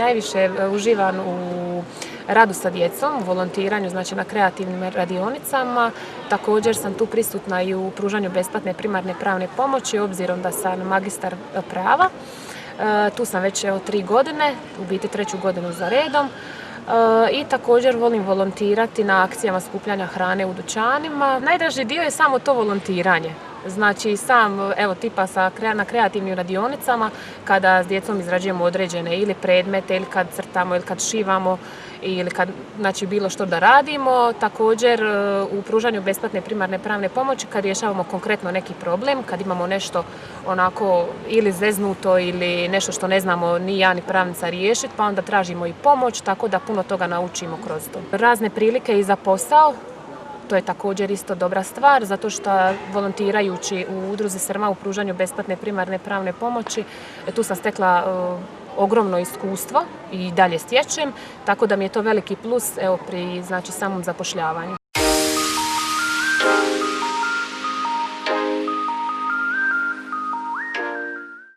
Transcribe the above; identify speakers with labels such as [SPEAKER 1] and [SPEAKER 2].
[SPEAKER 1] najviše uživam u radu sa djecom, u volontiranju, znači na kreativnim radionicama. Također sam tu prisutna i u pružanju besplatne primarne pravne pomoći, obzirom da sam magistar prava. Tu sam već 3 godine, u biti 3. godinu za redom. I također volim volontirati na akcijama skupljanja hrane u dućanima. Najdraži dio je samo to volontiranje. Znači tipa na kreativnim radionicama kada s djecom izrađujemo određene ili predmete ili kad crtamo ili kad šivamo ili kad bilo što da radimo. Također u pružanju besplatne primarne pravne pomoći kad rješavamo konkretno neki problem, kad imamo nešto onako ili zeznuto ili nešto što ne znamo ni ja ni pravnica riješiti, pa onda tražimo i pomoć, tako da puno toga naučimo kroz to. Razne prilike i za posao. To je također isto dobra stvar, zato što volontirajući u udruzi Srma u pružanju besplatne primarne pravne pomoći, tu sam stekla ogromno iskustvo i dalje stječem, tako da mi je to veliki plus pri samom zapošljavanju.